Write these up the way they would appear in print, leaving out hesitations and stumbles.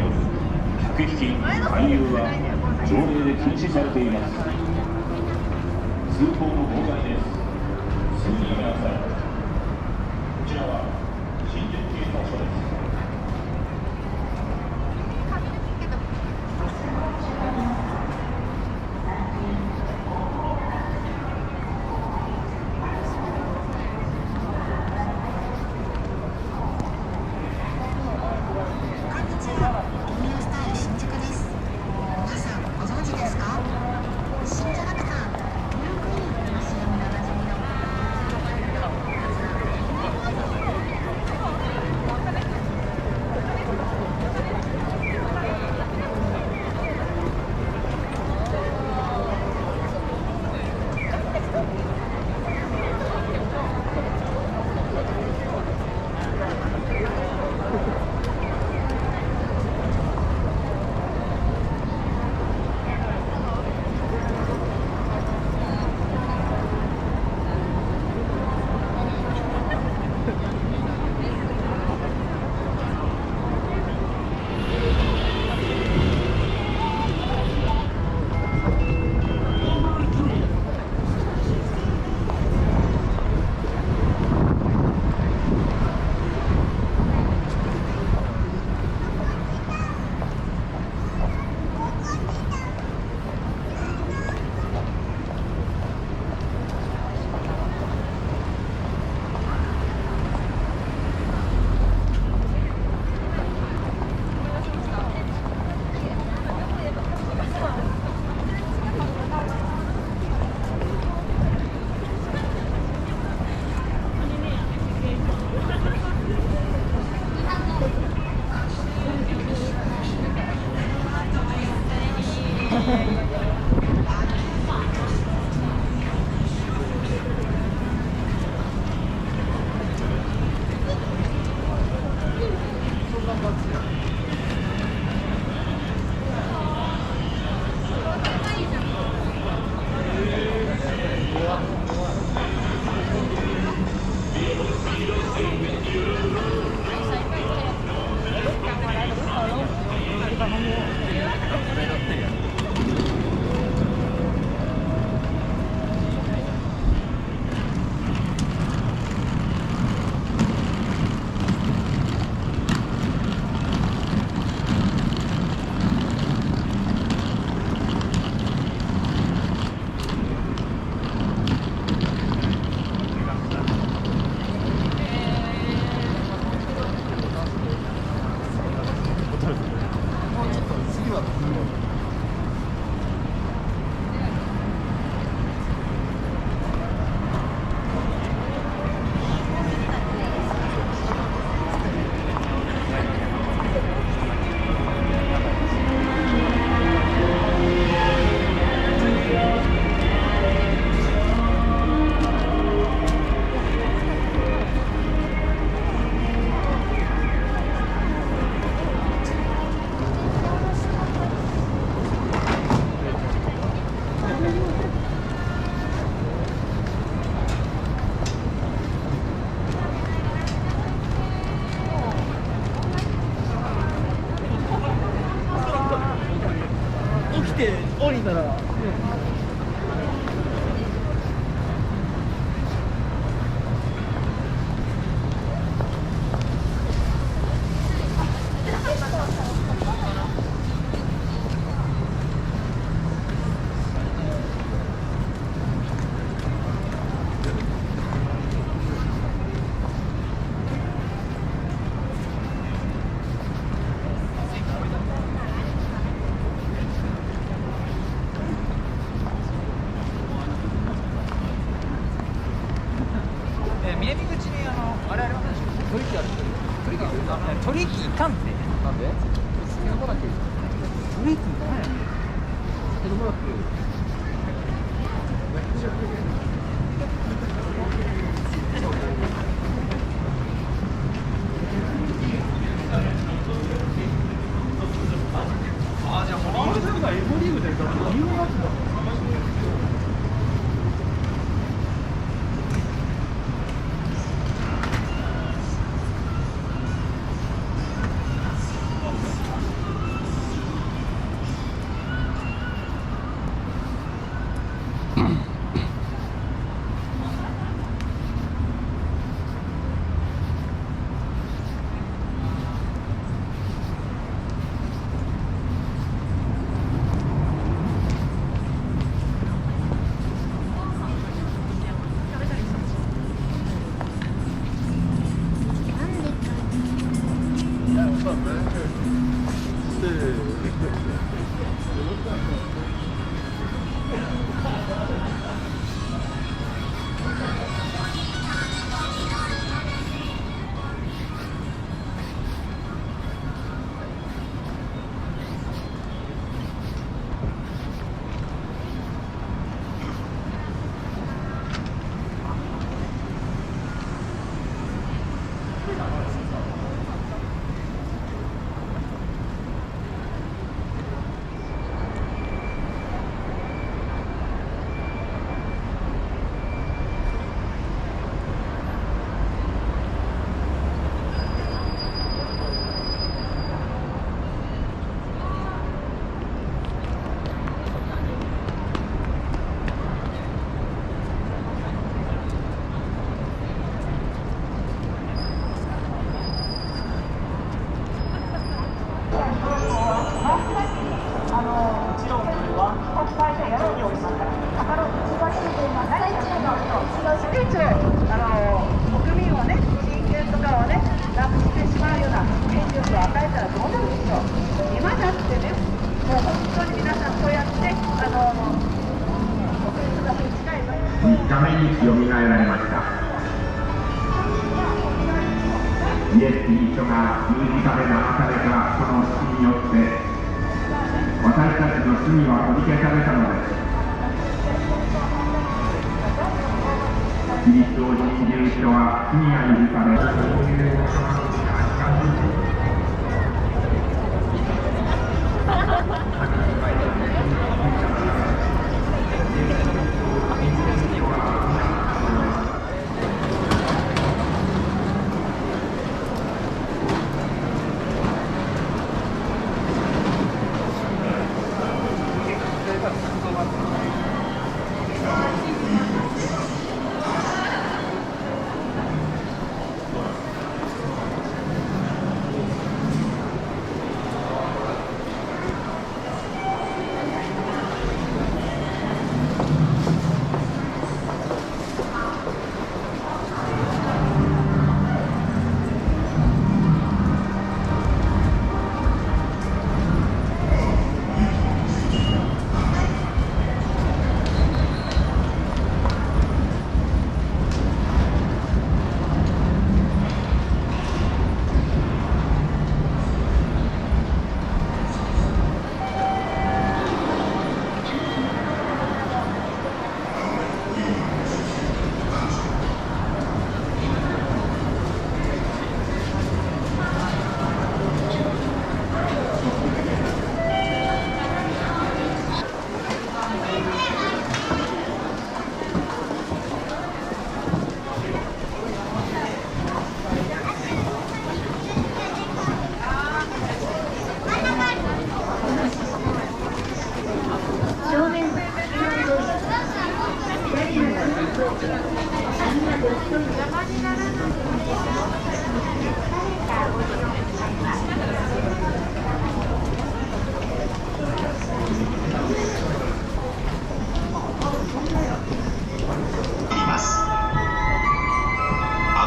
客引き勧誘は条例で禁止されています。通行の妨害です。すぐにやめなさい。こちらは新宿警察署です。て降りたら、南口にあれありませんでした？取引ある。取引いかんって。なんで？酒飲まなきゃいい。取引いかんやん。酒飲まなくていい。あ、じゃあもうこれがエボリーグでだって理由があったんだ。国際線やろうにおりますから、高野市場周辺の最中の一応国民をね、人権とかをね、なくしてしまうような権力を与えたらどうなるでしょう。今だってね、もう本当に皆さんそうやって国民とかに近いの3日目によみがえられました。イエス・キリストが十字架で流されたその死によって私たちの罪は取り消されたのです。キリストを信じる人は罪が許され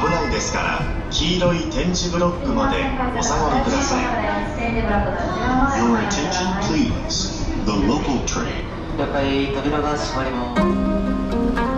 危ないですから黄色い点字ブロックまでお下がりください。 Your attention please. The local train. 了解、扉が閉まります。